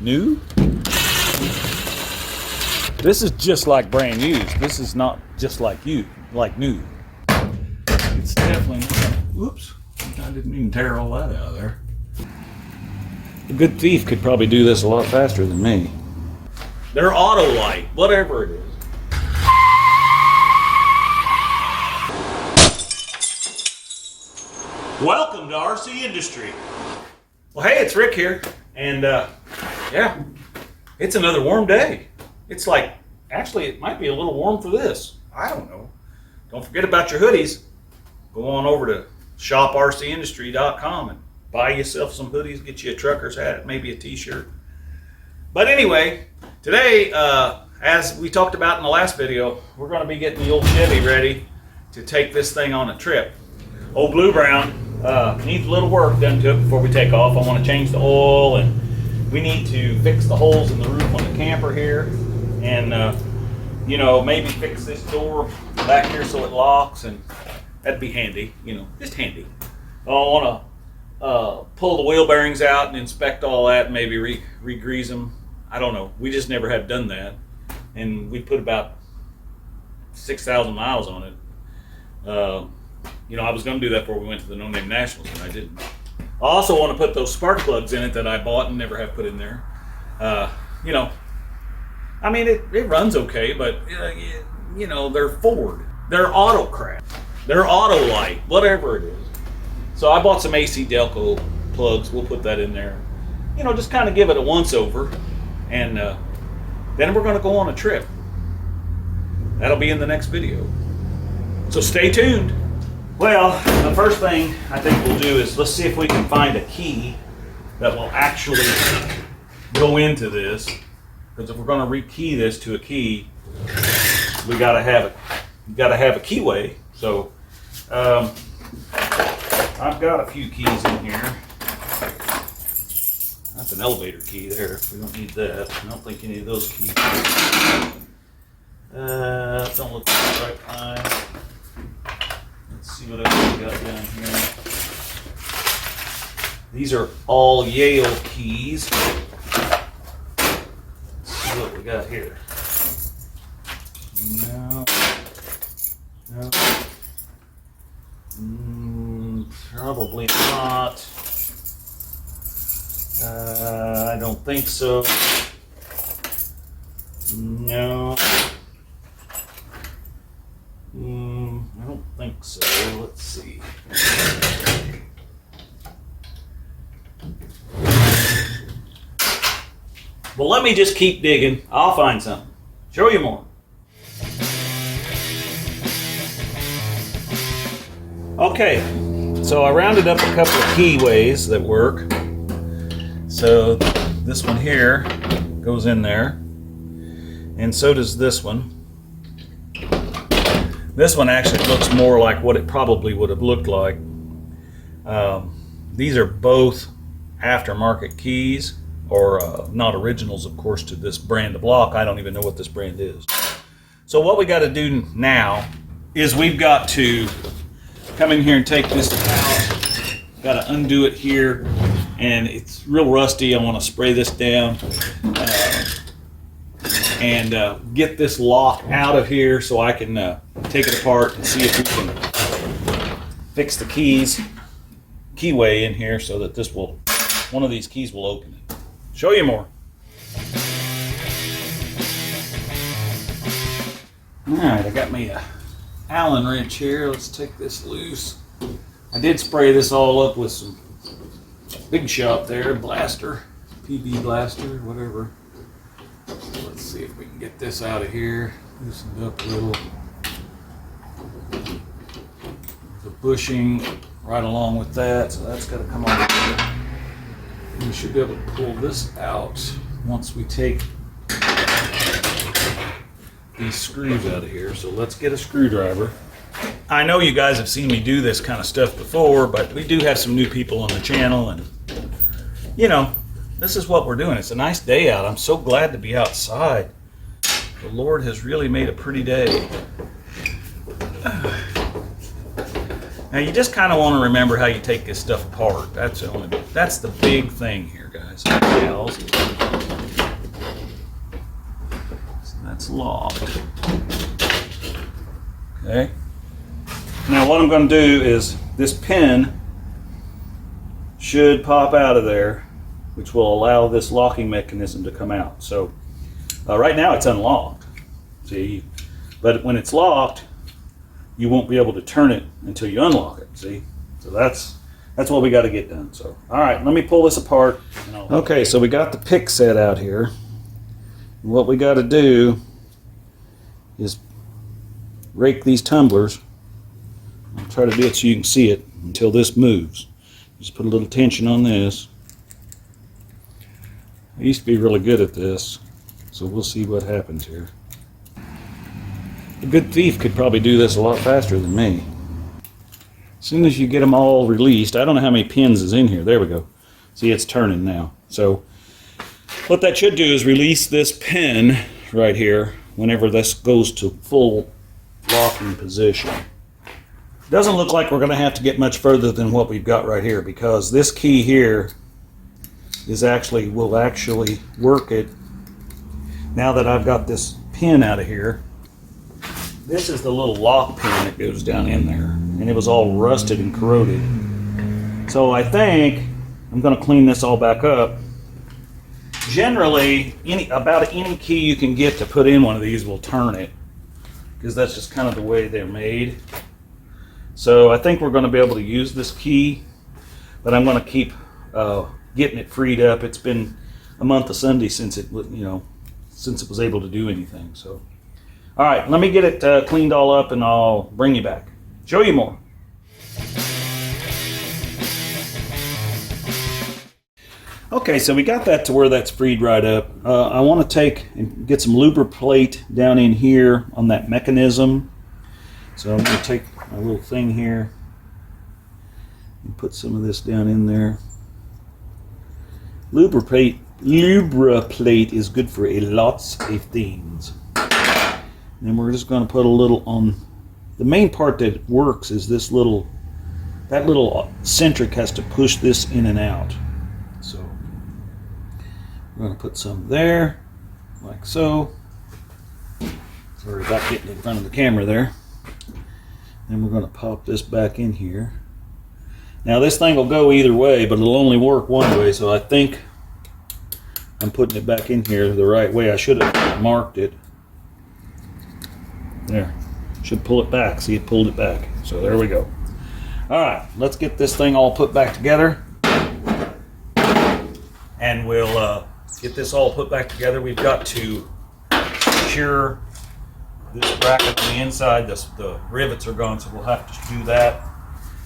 new. This is just like brand used. This is not just like new. It's definitely not. Whoops, I didn't even tear all that out of there. A good thief could probably do this a lot faster than me. They're auto light, whatever it is. Welcome to RCindustry. Well, hey, it's Rick here, and yeah, it's another warm day. It's like, actually, it might be a little warm for this. I don't know. Don't forget about your hoodies. Go on over to shoprcindustry.com and buy yourself some hoodies, get you a trucker's hat, maybe a t-shirt. But anyway, today, as we talked about in the last video, we're going to be getting the old Chevy ready to take this thing on a trip. Old Blue Brown needs a little work done to it before we take off. I want to change the oil, and we need to fix the holes in the roof on the camper here, and you know, maybe fix this door back here so it locks, and that'd be handy, you know, just handy. I want to pull the wheel bearings out and inspect all that, and maybe re-grease them. I don't know. We just never have done that, and we put about 6,000 miles on it. You know, I was going to do that before we went to the No Name Nationals, and I didn't. I also want to put those spark plugs in it that I bought and never have put in there. You know, I mean, it runs okay, but, you know, they're Ford. They're auto crap. They're auto light, whatever it is. So I bought some AC Delco plugs. We'll put that in there. You know, just kind of give it a once-over, and then we're going to go on a trip. That'll be in the next video. So stay tuned. Well, the first thing I think we'll do is let's see if we can find a key that will actually go into this. Because if we're going to rekey this to a key, we got to have it. You got to have a keyway. So I've got a few keys in here. That's an elevator key there. We don't need that. I don't think any of those keys. Don't look like the right kind. Let's see what else we got down here. These are all Yale keys. Let's see what we got here. No. Probably not. I don't think so. No. I don't think so. Let's see. Well, let me just keep digging. I'll find something. Show you more. Okay, so I rounded up a couple of keyways that work. So this one here goes in there, and so does this one. This one actually looks more like what it probably would have looked like. These are both aftermarket keys, or not originals, of course, to this brand of lock. I don't even know what this brand is. So what we got to do now is we've got to come in here and take this out. Got to undo it here, and it's real rusty. I want to spray this down and get this lock out of here so I can take it apart and see if we can fix the keyway in here so that this will, one of these keys will open it. Show you more. All right, I got me a Allen wrench here. Let's take this loose. I did spray this all up with some Big Shot there, blaster, PB blaster, whatever. So let's see if we can get this out of here. Loosened up a little. The bushing right along with that, so that's got to come off. We should be able to pull this out once we take these screws out of here. So let's get a screwdriver. I know you guys have seen me do this kind of stuff before, but we do have some new people on the channel, and you know, this is what we're doing. It's a nice day out. I'm so glad to be outside. The Lord has really made a pretty day. Now you just kind of want to remember how you take this stuff apart. That's the big thing here, guys. Gals. locked. Okay. Now what I'm going to do is this pin should pop out of there, which will allow this locking mechanism to come out. So right now it's unlocked. See, but when it's locked, you won't be able to turn it until you unlock it. See, so that's what we got to get done. So all right, let me pull this apart. Okay, so we got the pick set out here. What we got to do is rake these tumblers. I'll try to do it so you can see it until this moves. Just put a little tension on this. I used to be really good at this, so we'll see what happens here. A good thief could probably do this a lot faster than me. As soon as you get them all released, I don't know how many pins is in here. There we go. See, it's turning now. So what that should do is release this pin right here whenever this goes to full locking position. Doesn't look like we're going to have to get much further than what we've got right here, because this key here is will actually work it. Now that I've got this pin out of here, this is the little lock pin that goes down in there, and it was all rusted and corroded. So I think I'm going to clean this all back up. Generally, about any key you can get to put in one of these will turn it, because that's just kind of the way they're made. So I think we're going to be able to use this key, but I'm going to keep getting it freed up. It's been a month of Sunday since it was able to do anything. So, all right, let me get it cleaned all up, and I'll bring you back, show you more. Okay, so we got that to where that's freed right up. I want to take and get some lubricate down in here on that mechanism. So I'm going to take my little thing here and put some of this down in there. Lubricate is good for lots of things. And then we're just going to put a little on. The main part that works is this little, that little centric has to push this in and out. So we're going to put some there, like so. Sorry about getting in front of the camera there. Then we're going to pop this back in here. Now this thing will go either way, but it'll only work one way, so I think I'm putting it back in here the right way. I should have marked it. There. Should pull it back. See, it pulled it back. So there we go. Alright, let's get this thing all put back together. And we'll get this all put back together. We've got to secure this bracket on the inside. The rivets are gone, so we'll have to do that.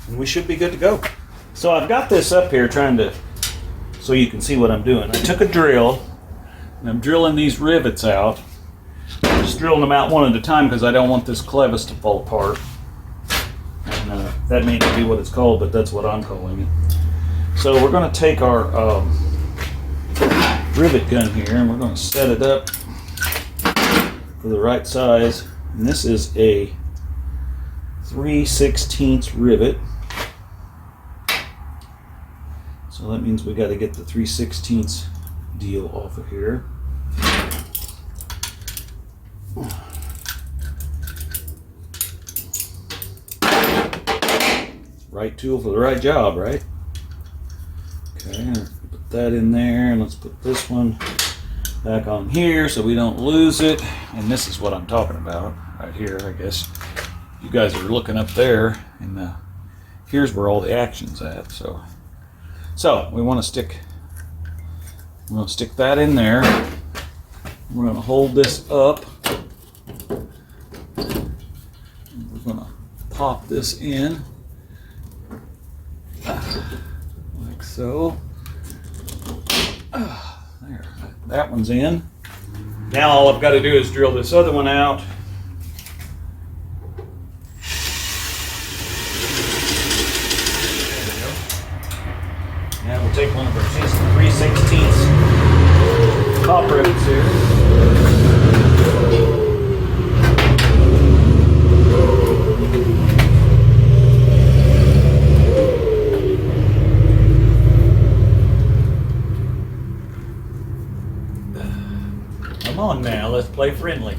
And we should be good to go. So I've got this up here so you can see what I'm doing. I took a drill, and I'm drilling these rivets out. I'm just drilling them out one at a time because I don't want this clevis to fall apart. And that may not be what it's called, but that's what I'm calling it. So we're going to take our rivet gun here, and we're going to set it up for the right size. And this is a 3/16 rivet. So that means we got to get the 3/16 deal off of here. Right tool for the right job, right? Okay, put that in there, and let's put this one back on here so we don't lose it. And this is what I'm talking about right here, I guess. You guys are looking up there, and here's where all the action's at. So we want to stick that in there. We're going to hold this up. We're going to pop this in like so. There, that one's in. Now all I've got to do is drill this other one out. There we go. Now we'll take one of our 3/16 top rivets here. Come on now, let's play friendly.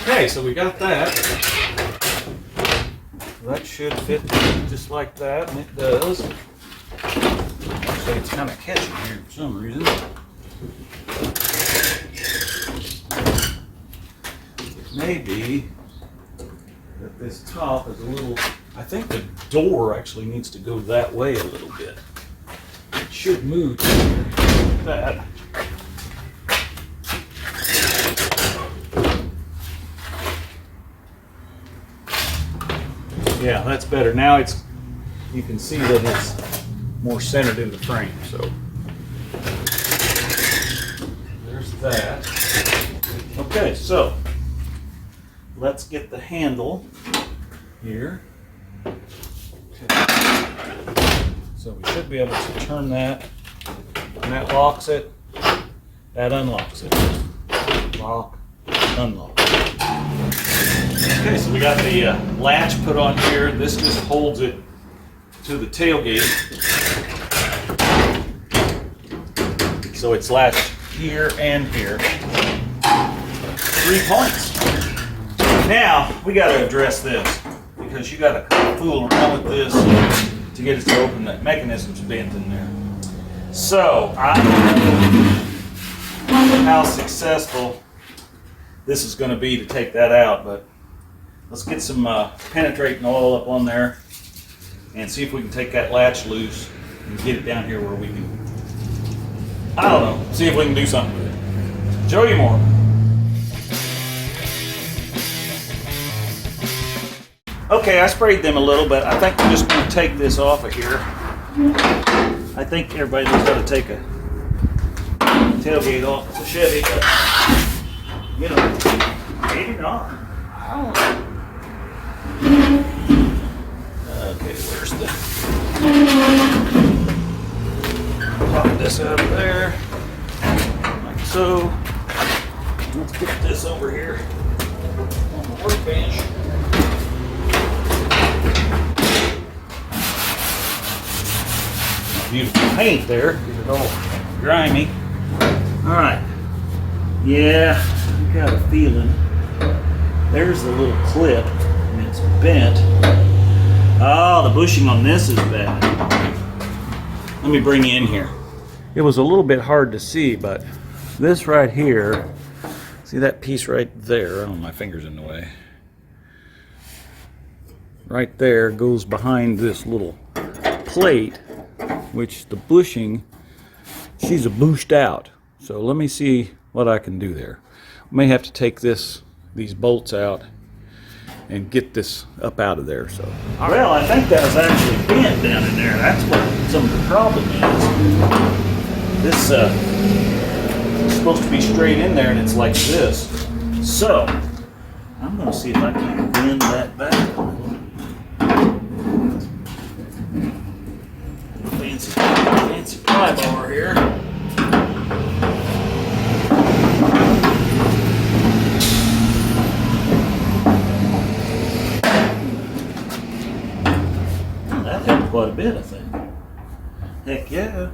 Okay, so we got that. That should fit just like that, and it does. Actually, it's kind of catchy here for some reason. It may be that this top is a little, I think the door actually needs to go that way a little bit. It should move like that. Yeah, that's better. Now it's, you can see that it's more centered in the frame, so there's that. Okay, so let's get the handle here. Okay. So we should be able to turn that, and that locks it, that unlocks it. Lock, unlock. Okay, so we got the latch put on here. This just holds it to the tailgate. So it's latched here and here. 3 points. Now, we got to address this because you got to fool around with this to get it to open. That mechanism's bent in there. So, I don't know how successful this is going to be to take that out, but let's get some penetrating oil up on there and see if we can take that latch loose and get it down here where we can, I don't know, see if we can do something with it. Show you more. Okay, I sprayed them a little, but I think we're just going to take this off of here. I think everybody knows how to take a tailgate off of a Chevy, but you know, maybe not. I don't know. Okay, where's the... Pop this out of there, like so. Let's get this over here on the workbench. Beautiful paint there, get it all grimy. All right, yeah, I got a feeling. There's the little clip, and it's bent. Oh, the bushing on this is bad. Let me bring you in here. It was a little bit hard to see, but this right here, see that piece right there? Oh, my finger's in the way. Right there goes behind this little plate, which the bushing, she's a bushed out. So let me see what I can do there. I may have to take these bolts out and get this up out of there. So, well, I think that was actually bent down in there. That's what some of the problem is. This is supposed to be straight in there, and it's like this. So I'm going to see if I can bend that back a little. Fancy pry bar here. That helped quite a bit, I think. Heck yeah.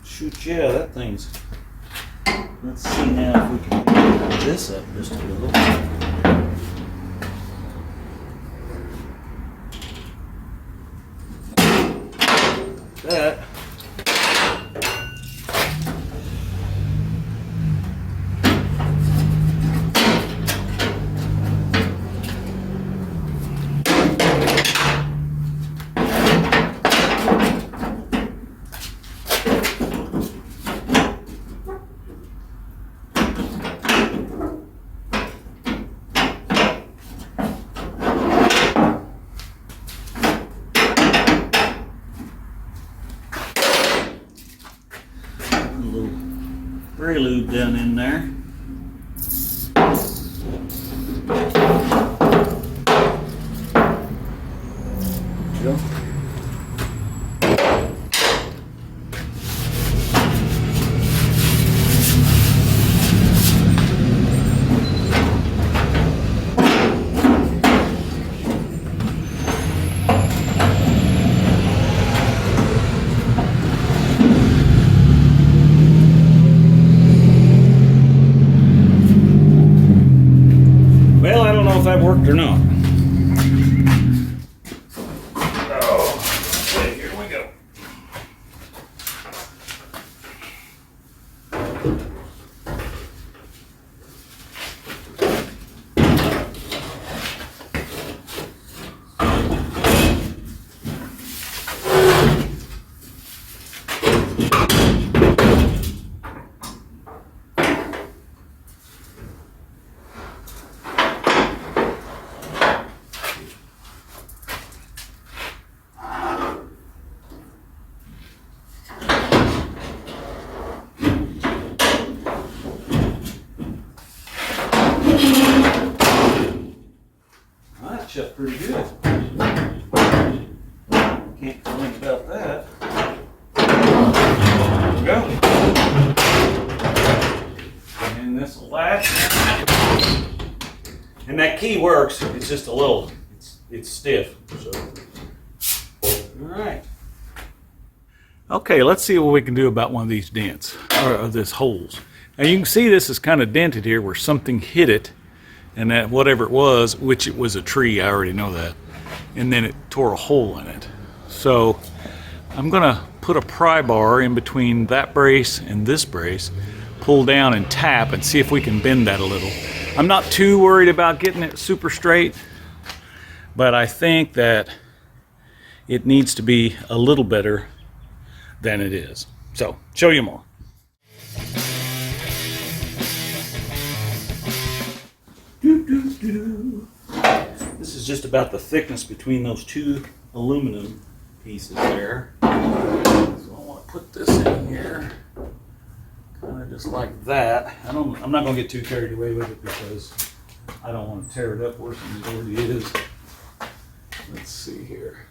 Shoot, yeah, that thing's... Let's see now if we can get this up just a little. That. Prelude down in there. Go. that worked or not. Oh, okay, here we go. Shut pretty good. Can't complain about that. There we go. And this will latch. And that key works. It's just a little, it's stiff. So, all right. Okay, let's see what we can do about one of these dents, or this holes. Now you can see this is kind of dented here where something hit it. And that whatever it was, which it was a tree, I already know that, and then it tore a hole in it. So I'm gonna put a pry bar in between that brace and this brace, pull down and tap and see if we can bend that a little. I'm not too worried about getting it super straight, but I think that it needs to be a little better than it is. So, show you more. This is just about the thickness between those two aluminum pieces there. So I want to put this in here, kind of just like that. I'm not going to get too carried away with it because I don't want to tear it up worse than it already is. Let's see here.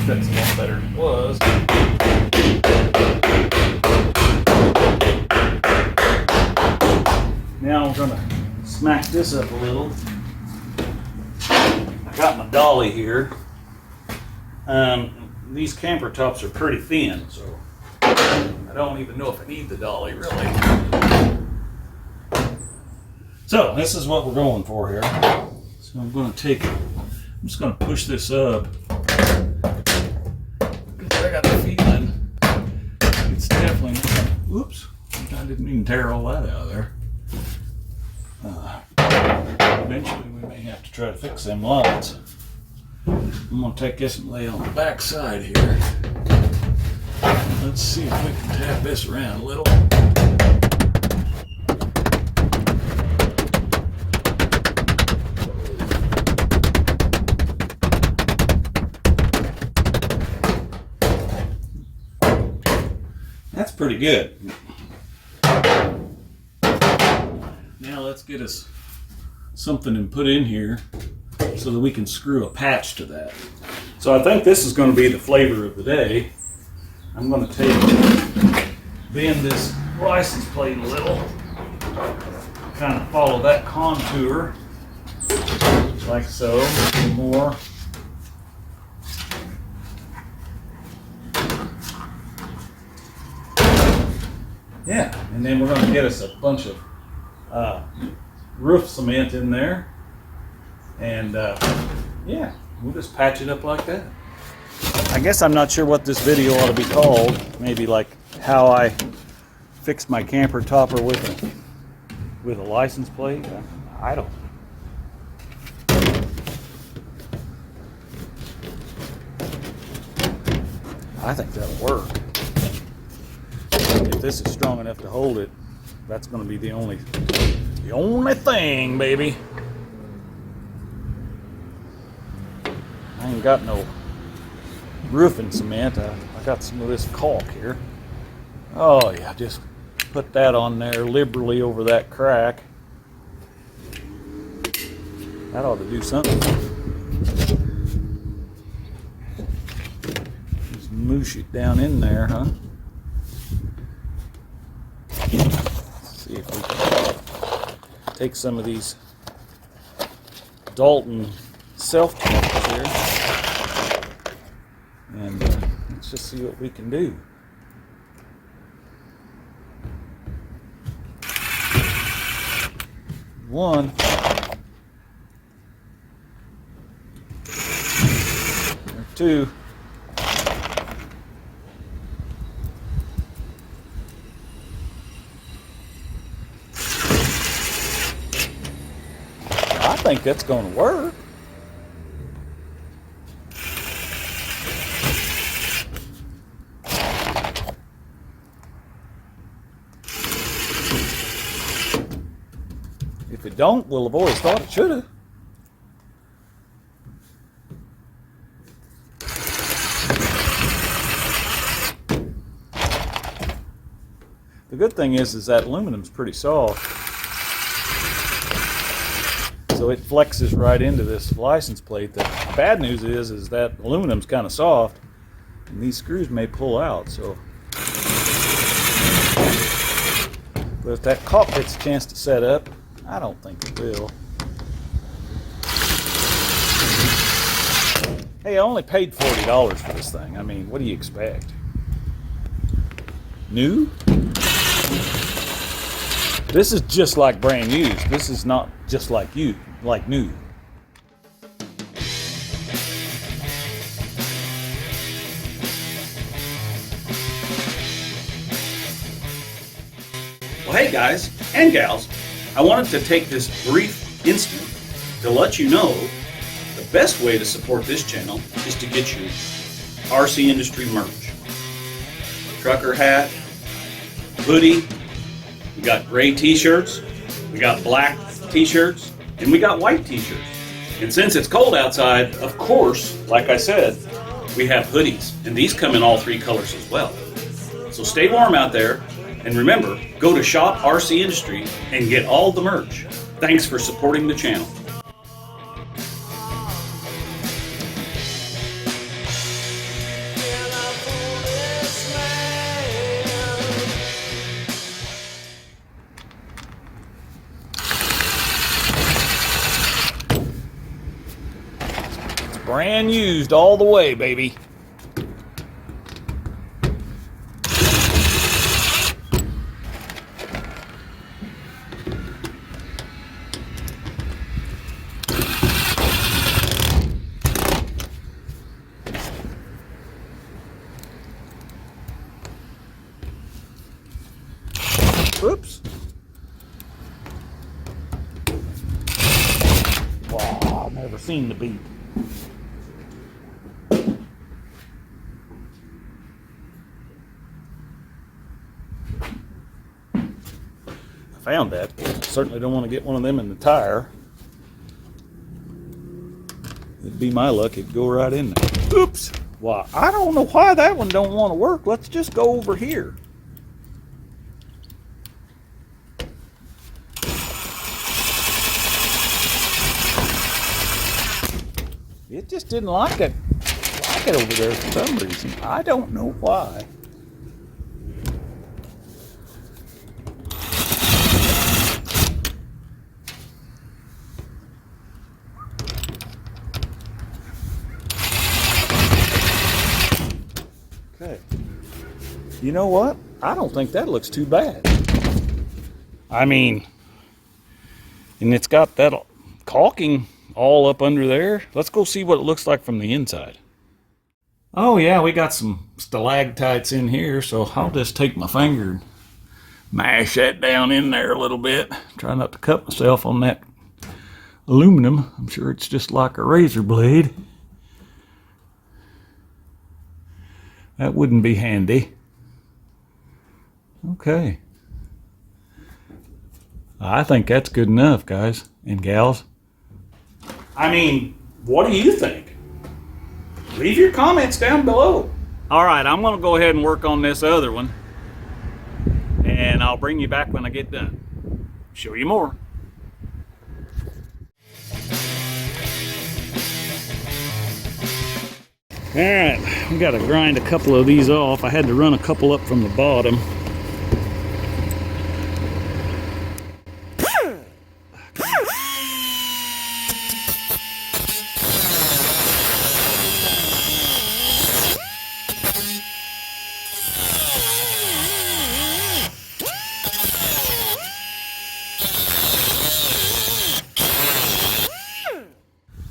That's a lot better than it was. Now I'm going to smack this up a little. I got my dolly here. These camper tops are pretty thin, so I don't even know if I need the dolly really. So this is what we're going for here. So I'm just going to push this up. I got the feeling it's definitely, whoops, I didn't even tear all that out of there. Eventually we may have to try to fix them lights. I'm going to take this and lay it on the back side here. Let's see if we can tap this around a little. That's pretty good. Now let's get us something and put in here so that we can screw a patch to that. So I think this is going to be the flavor of the day. I'm going to bend this license plate a little, kind of follow that contour like so, a little more. Yeah, and then we're going to get us a bunch of roof cement in there, and yeah, we'll just patch it up like that. I guess I'm not sure what this video ought to be called. Maybe like how I fixed my camper topper with a license plate. I don't know. I think that'll work. If this is strong enough to hold it, that's going to be the only thing, baby. I ain't got no roofing cement. I got some of this caulk here. Oh yeah, just put that on there liberally over that crack. That ought to do something. Just moosh it down in there, huh? take some of these Dalton self-connectors here, and let's just see what we can do. One. Or two. I think that's going to work. If it don't, we'll have always thought it should have. The good thing is that aluminum's pretty soft, so it flexes right into this license plate. The bad news is that aluminum's kind of soft, and these screws may pull out. So, but if that caulk gets a chance to set up, I don't think it will. Hey, I only paid $40 for this thing. I mean, what do you expect? New? This is just like brand used. This is not just like new. Well, hey guys and gals, I wanted to take this brief instant to let you know the best way to support this channel is to get your RCindustry merch. Trucker hat, hoodie, we got gray t-shirts, we got black t-shirts, and we got white t-shirts. And since it's cold outside, of course, like I said, we have hoodies, and these come in all three colors as well. So stay warm out there, and remember, go to Shop RCindustry and get all the merch. Thanks for supporting the channel. Brand used all the way, baby. Oops. Wow, I've never seen the beat. Found that. Certainly don't want to get one of them in the tire. It'd be my luck, it'd go right in there. Oops! Well, I don't know why that one don't want to work. Let's just go over here. It just didn't like it over there for some reason. I don't know why. Okay. You know what? I don't think that looks too bad. I mean, and it's got that caulking all up under there. Let's go see what it looks like from the inside. Oh yeah, we got some stalactites in here, so I'll just take my finger and mash that down in there a little bit. Try not to cut myself on that aluminum. I'm sure it's just like a razor blade. That wouldn't be handy. Okay. I think that's good enough, guys and gals. I mean, what do you think? Leave your comments down below. All right, I'm going to go ahead and work on this other one, and I'll bring you back when I get done. Show you more. All right, we got to grind a couple of these off. I had to run a couple up from the bottom.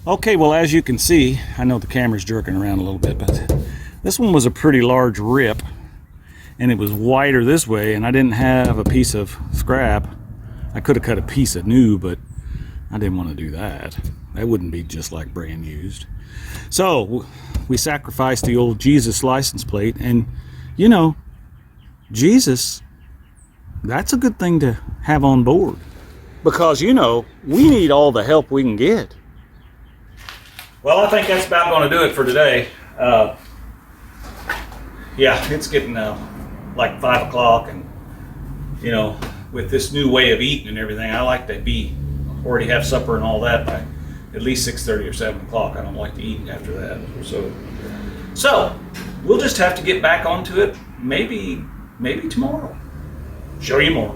Okay, well, as you can see, I know the camera's jerking around a little bit, but this one was a pretty large rip, and it was wider this way, and I didn't have a piece of scrap. I could have cut a piece of new, but I didn't want to do that. That wouldn't be just like brand used. So we sacrificed the old Jesus license plate, and you know, Jesus, that's a good thing to have on board, because you know, we need all the help we can get. Well, I think that's about going to do it for today. Yeah, it's getting like 5 o'clock, and you know, with this new way of eating and everything, I like to already have supper and all that by at least 6:30 or 7 o'clock. I don't like to eat after that. So we'll just have to get back onto it maybe tomorrow. Show you more.